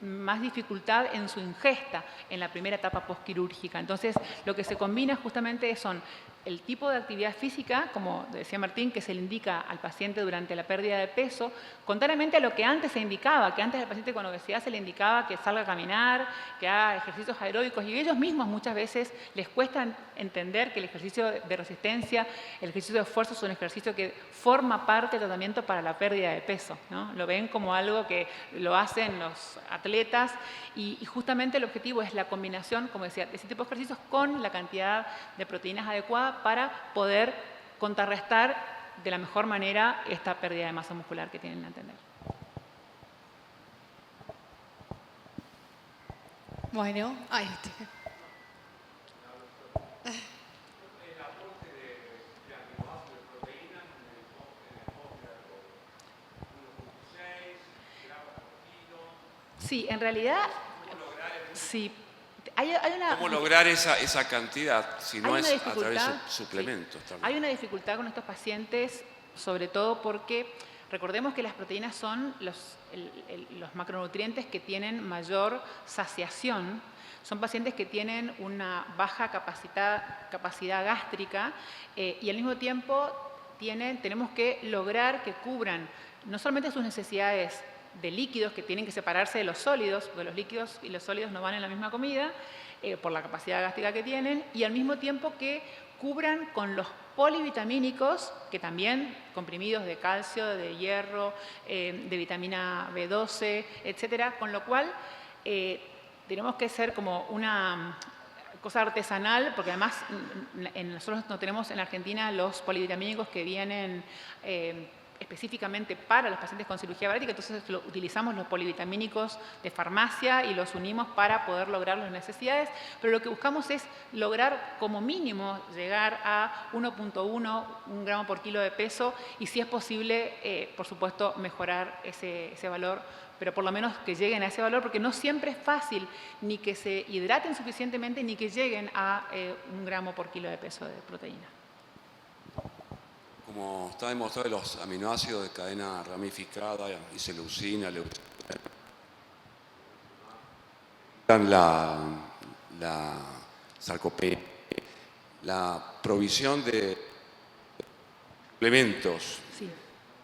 más dificultad en su ingesta en la primera etapa postquirúrgica. Entonces, lo que se combina justamente son el tipo de actividad física, como decía Martín, que se le indica al paciente durante la pérdida de peso, contrariamente a lo que antes se indicaba, que antes al paciente con obesidad se le indicaba que salga a caminar, que haga ejercicios aeróbicos, y ellos mismos muchas veces les cuesta entender que el ejercicio de resistencia, el ejercicio de esfuerzo es un ejercicio que forma parte del tratamiento para la pérdida de peso, ¿no? Lo ven como algo que lo hacen los atletas y justamente el objetivo es la combinación, como decía, de ese tipo de ejercicios con la cantidad de proteínas adecuada para poder contrarrestar de la mejor manera esta pérdida de masa muscular que tienen que entender. Bueno, ahí está. Sí, en realidad, sí. Hay una, ¿Cómo lograr esa cantidad si no hay es una a través de dificultad, suplementos? sí. También? Hay una dificultad con estos pacientes, sobre todo porque recordemos que las proteínas son los macronutrientes que tienen mayor saciación. Son pacientes que tienen una baja capacidad gástrica y al mismo tiempo tenemos que lograr que cubran no solamente sus necesidades de líquidos, que tienen que separarse de los sólidos, porque los líquidos y los sólidos no van en la misma comida, por la capacidad gástrica que tienen, y al mismo tiempo que cubran con los polivitamínicos, que también comprimidos de calcio, de hierro, de vitamina B12, etcétera, con lo cual tenemos que ser como una cosa artesanal, porque además nosotros no tenemos en Argentina los polivitamínicos que vienen específicamente para los pacientes con cirugía bariátrica, entonces utilizamos los polivitamínicos de farmacia y los unimos para poder lograr las necesidades, pero lo que buscamos es lograr como mínimo llegar a 1.1 gramo por kilo de peso y si es posible, por supuesto, mejorar ese valor, pero por lo menos que lleguen a ese valor, porque no siempre es fácil ni que se hidraten suficientemente ni que lleguen a 1 gramo por kilo de peso de proteína. Como está demostrado, los aminoácidos de cadena ramificada, isoleucina, leucina, la sarcopenia, la provisión de suplementos Sí.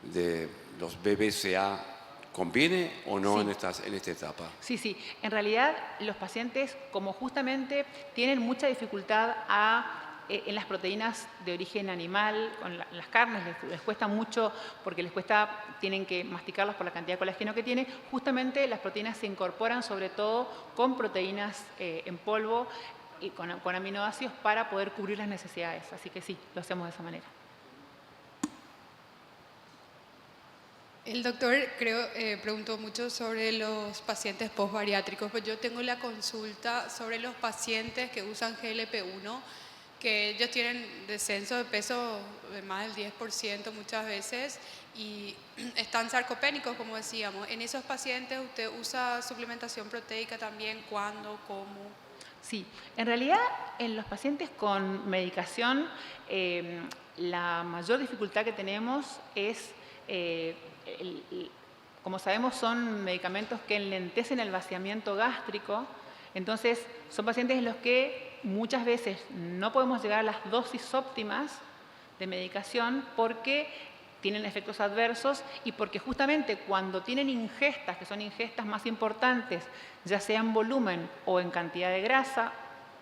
de los BCAA, ¿conviene o no Sí. en esta etapa? Sí, sí. En realidad, los pacientes, como justamente tienen mucha dificultad en las proteínas de origen animal, con las carnes, les cuesta mucho porque tienen que masticarlas por la cantidad de colágeno que tiene, justamente las proteínas se incorporan sobre todo con proteínas en polvo con aminoácidos para poder cubrir las necesidades. Así que sí, lo hacemos de esa manera. El doctor preguntó mucho sobre los pacientes postbariátricos, pero yo tengo la consulta sobre los pacientes que usan GLP-1, que ellos tienen descenso de peso de más del 10% muchas veces y están sarcopénicos, como decíamos. En esos pacientes, ¿usted usa suplementación proteica también? ¿Cuándo? ¿Cómo? Sí, en realidad en los pacientes con medicación, la mayor dificultad que tenemos es, como sabemos, son medicamentos que enlentecen el vaciamiento gástrico. Entonces, son pacientes en los que muchas veces no podemos llegar a las dosis óptimas de medicación porque tienen efectos adversos y porque justamente cuando tienen ingestas, que son ingestas más importantes, ya sea en volumen o en cantidad de grasa,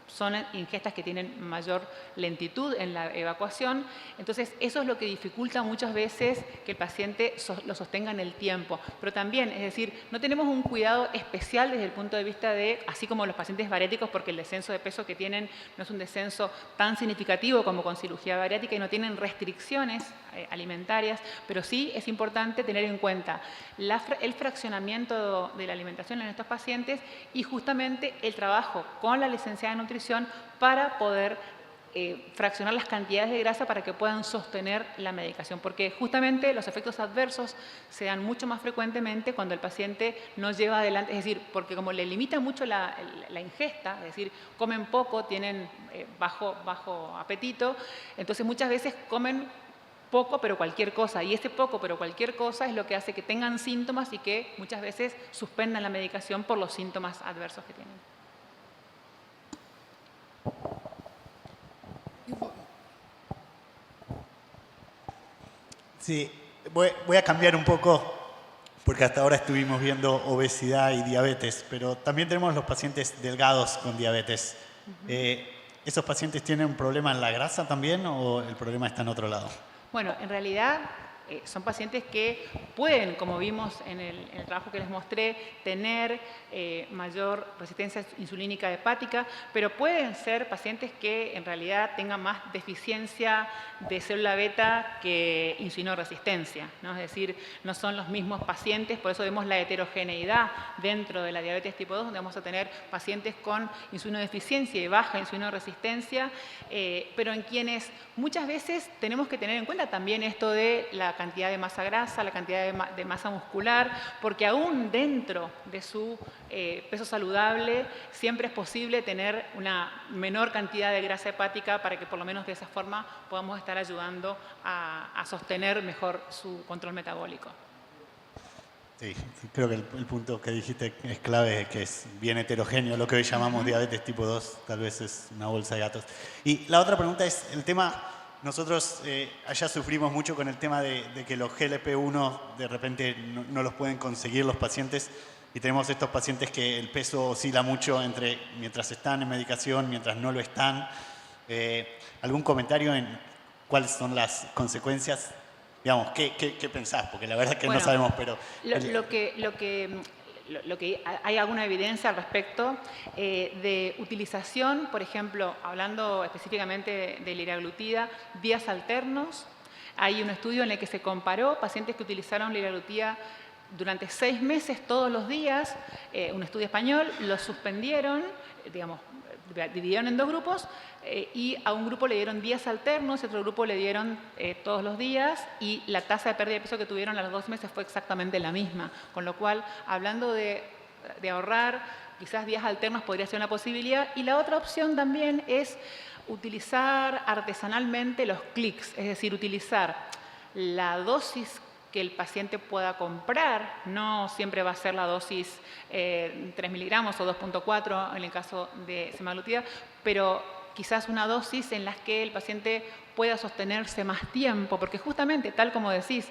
son ingestas que tienen mayor lentitud en la evacuación. Entonces, eso es lo que dificulta muchas veces que el paciente lo sostenga en el tiempo. Pero también, es decir, no tenemos un cuidado especial desde el punto de vista de, así como los pacientes bariátricos, porque el descenso de peso que tienen no es un descenso tan significativo como con cirugía bariátrica y no tienen restricciones alimentarias, pero sí es importante tener en cuenta el fraccionamiento de la alimentación en estos pacientes y justamente el trabajo con la licenciada de nutrición para poder fraccionar las cantidades de grasa para que puedan sostener la medicación, porque justamente los efectos adversos se dan mucho más frecuentemente cuando el paciente no lleva adelante, es decir, porque como le limita mucho la ingesta, es decir, comen poco, tienen bajo apetito, entonces muchas veces comen poco pero cualquier cosa, y ese poco pero cualquier cosa es lo que hace que tengan síntomas y que muchas veces suspendan la medicación por los síntomas adversos que tienen. Sí, voy a cambiar un poco, porque hasta ahora estuvimos viendo obesidad y diabetes, pero también tenemos los pacientes delgados con diabetes. ¿Esos pacientes tienen un problema en la grasa también o el problema está en otro lado? Bueno, en realidad son pacientes que pueden, como vimos en el trabajo que les mostré, tener mayor resistencia insulínica hepática, pero pueden ser pacientes que en realidad tengan más deficiencia de célula beta que insulinoresistencia, ¿no? Es decir, no son los mismos pacientes, por eso vemos la heterogeneidad dentro de la diabetes tipo 2, donde vamos a tener pacientes con insulinodeficiencia y baja insulinoresistencia, pero en quienes muchas veces tenemos que tener en cuenta también esto de la cantidad de masa grasa, la cantidad de masa muscular, porque aún dentro de su peso saludable siempre es posible tener una menor cantidad de grasa hepática para que por lo menos de esa forma podamos estar ayudando a sostener mejor su control metabólico. Sí, creo que el punto que dijiste es clave, que es bien heterogéneo, lo que hoy llamamos diabetes tipo 2, tal vez es una bolsa de gatos. Y la otra pregunta es el tema. Nosotros allá sufrimos mucho con el tema de que los GLP-1 de repente no los pueden conseguir los pacientes y tenemos estos pacientes que el peso oscila mucho entre mientras están en medicación, mientras no lo están. ¿Algún comentario en cuáles son las consecuencias? Digamos, ¿qué pensás? Porque la verdad es que no sabemos, pero... Lo que hay alguna evidencia al respecto de utilización, por ejemplo, hablando específicamente de liraglutida, días alternos. Hay un estudio en el que se comparó pacientes que utilizaron liraglutida durante 6 meses todos los días, un estudio español, los suspendieron, digamos, dividieron en 2 grupos y a un grupo le dieron días alternos y a otro grupo le dieron todos los días y la tasa de pérdida de peso que tuvieron a los 2 meses fue exactamente la misma. Con lo cual, hablando de ahorrar, quizás días alternos podría ser una posibilidad. Y la otra opción también es utilizar artesanalmente los clics, es decir, utilizar la dosis que el paciente pueda comprar, no siempre va a ser la dosis 3 miligramos o 2.4 en el caso de semaglutida, pero quizás una dosis en la que el paciente pueda sostenerse más tiempo, porque justamente, tal como decís,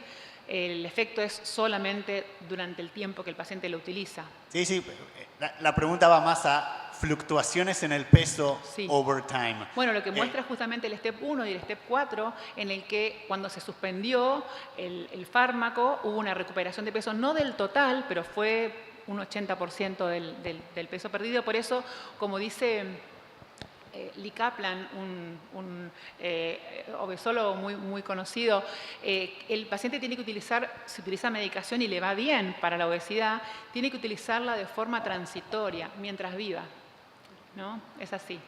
el efecto es solamente durante el tiempo que el paciente lo utiliza. Sí, la pregunta va más a fluctuaciones en el peso over time. Bueno, lo que muestra justamente el STEP 1 y el STEP 4, en el que cuando se suspendió el fármaco hubo una recuperación de peso, no del total, pero fue un 80% del peso perdido. Por eso, como dice Lee Kaplan, un obesólogo muy conocido, el paciente tiene que utilizar, si utiliza medicación y le va bien para la obesidad, tiene que utilizarla de forma transitoria, mientras viva, ¿no? Es así.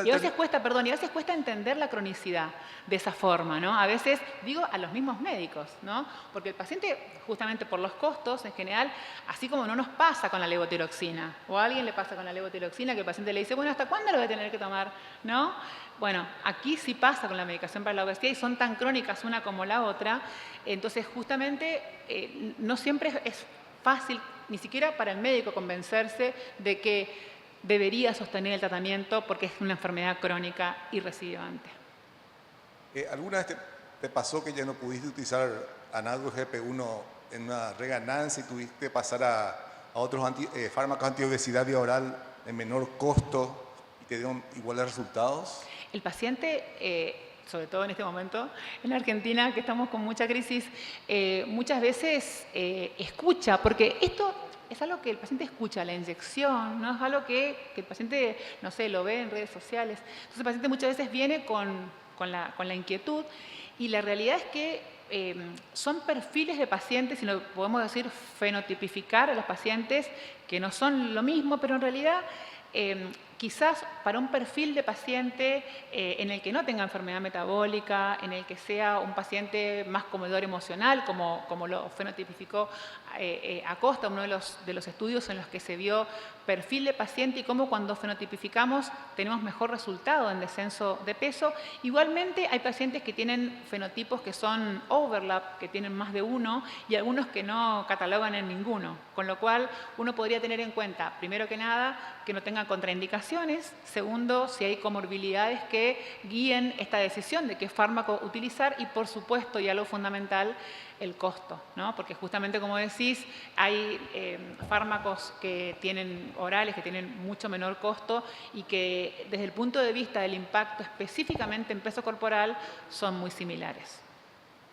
Y a veces cuesta entender la cronicidad de esa forma, ¿no? A veces, digo, a los mismos médicos, ¿no? Porque el paciente, justamente por los costos, en general, así como no nos pasa con la levotiroxina, o a alguien le pasa con la levotiroxina, que el paciente le dice, bueno, ¿hasta cuándo lo voy a tener que tomar? ¿No? Bueno, aquí sí pasa con la medicación para la obesidad y son tan crónicas una como la otra, entonces justamente no siempre es fácil, ni siquiera para el médico, convencerse de que debería sostener el tratamiento porque es una enfermedad crónica y recidivante. ¿Alguna vez te pasó que ya no pudiste utilizar análogo GLP-1 en una reganancia y tuviste que pasar a otros fármacos antiobesidad vía oral de menor costo y te dieron iguales resultados? El paciente, sobre todo en este momento, en Argentina, que estamos con mucha crisis, muchas veces escucha, porque esto es algo que el paciente escucha, la inyección, no es algo que el paciente, no sé, lo ve en redes sociales. Entonces el paciente muchas veces viene con la inquietud y la realidad es que son perfiles de pacientes, si lo podemos decir, fenotipificar a los pacientes que no son lo mismo, pero en realidad quizás para un perfil de paciente en el que no tenga enfermedad metabólica, en el que sea un paciente más comedor emocional, como lo fenotipificó Acosta, uno de los estudios en los que se vio perfil de paciente y cómo cuando fenotipificamos tenemos mejor resultado en descenso de peso. Igualmente hay pacientes que tienen fenotipos que son overlap, que tienen más de uno, y algunos que no catalogan en ninguno, con lo cual uno podría tener en cuenta, primero que nada, que no tengan contraindicaciones, segundo, si hay comorbilidades que guíen esta decisión de qué fármaco utilizar y, por supuesto, y algo fundamental, el costo, ¿no? Porque justamente, como decís, hay fármacos que tienen orales, que tienen mucho menor costo y que desde el punto de vista del impacto específicamente en peso corporal son muy similares.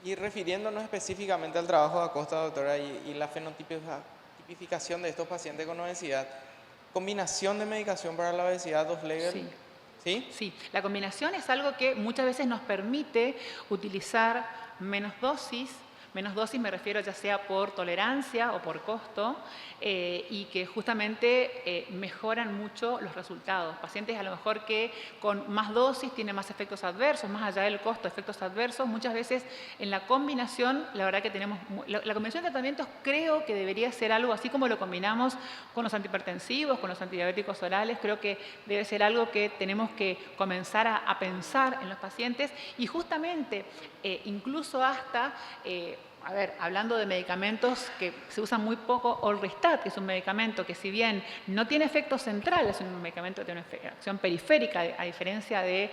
Y refiriéndonos específicamente al trabajo de Acosta, doctora, y la fenotipificación de estos pacientes con obesidad, ¿combinación de medicación para la obesidad off-label? Sí. ¿Sí? Sí, la combinación es algo que muchas veces nos permite utilizar menos dosis me refiero ya sea por tolerancia o por costo, y que justamente mejoran mucho los resultados. Pacientes a lo mejor que con más dosis tienen más efectos adversos, más allá del costo, efectos adversos. Muchas veces en la combinación, la verdad que tenemos... La combinación de tratamientos creo que debería ser algo así como lo combinamos con los antihipertensivos, con los antidiabéticos orales. Creo que debe ser algo que tenemos que comenzar a pensar en los pacientes y justamente incluso hasta... hablando de medicamentos que se usan muy poco, Orlistat, que es un medicamento que si bien no tiene efecto central, es un medicamento que tiene una acción periférica, a diferencia de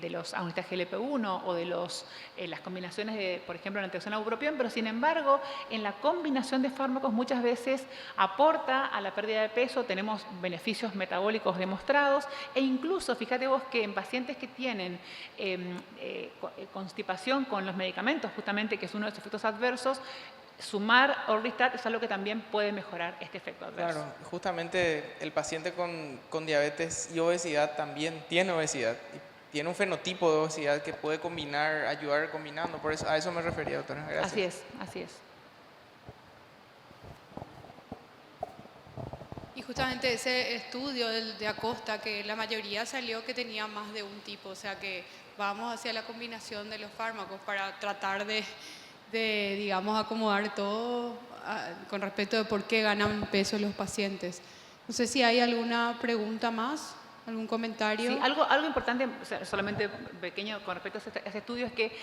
los agonistas GLP-1 o de las combinaciones de, por ejemplo, la anticoncepción bupropión, pero sin embargo, en la combinación de fármacos muchas veces aporta a la pérdida de peso, tenemos beneficios metabólicos demostrados e incluso, fíjate vos que en pacientes que tienen constipación con los medicamentos, justamente que es uno de los efectos adversos, sumar Orlistat es algo que también puede mejorar este efecto adverso. Claro, justamente el paciente con diabetes y obesidad también tiene obesidad. Y tiene un fenotipo de obesidad que puede ayudar combinando. Por eso, a eso me refería, doctora. Gracias. Así es, así es. Y justamente ese estudio de Acosta, que la mayoría salió que tenía más de un tipo, o sea que vamos hacia la combinación de los fármacos para tratar de digamos, acomodar todo con respecto de por qué ganan peso los pacientes. No sé si hay alguna pregunta más, algún comentario. Sí, algo importante, solamente pequeño con respecto a ese estudio, es que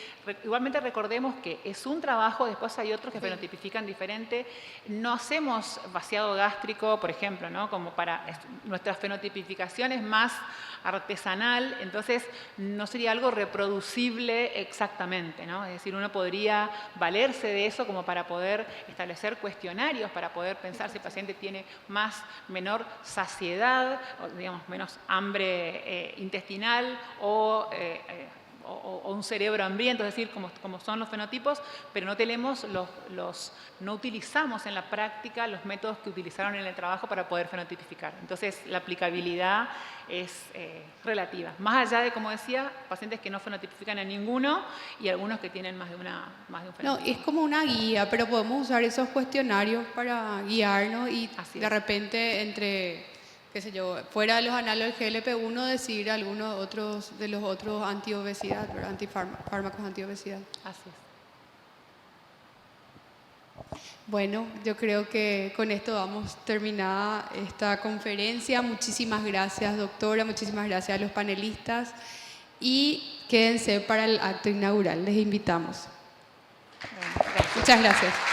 igualmente recordemos que es un trabajo, después hay otros que fenotipifican diferente. No hacemos vaciado gástrico, por ejemplo, ¿no? Como para nuestra fenotipificación es más artesanal, entonces no sería algo reproducible exactamente, ¿no? Es decir, uno podría valerse de eso como para poder establecer cuestionarios, para poder pensar si el paciente tiene menor saciedad, o digamos, menos hambre intestinal o o un cerebro hambriento, es decir, como son los fenotipos, pero no utilizamos en la práctica los métodos que utilizaron en el trabajo para poder fenotipificar. Entonces, la aplicabilidad es relativa. Más allá de, como decía, pacientes que no fenotipifican en ninguno y algunos que tienen más de un fenotipo. No, es como una guía, pero podemos usar esos cuestionarios para guiarnos y Así de es. repente entre, qué sé yo, fuera de los análogos GLP-1 decir algunos otros de los otros antiobesidad, ¿verdad? Fármacos antiobesidad. Así es. Bueno, yo creo que con esto damos terminada esta conferencia. Muchísimas gracias, doctora, muchísimas gracias a los panelistas y quédense para el acto inaugural, les invitamos. Bueno, gracias. Muchas gracias.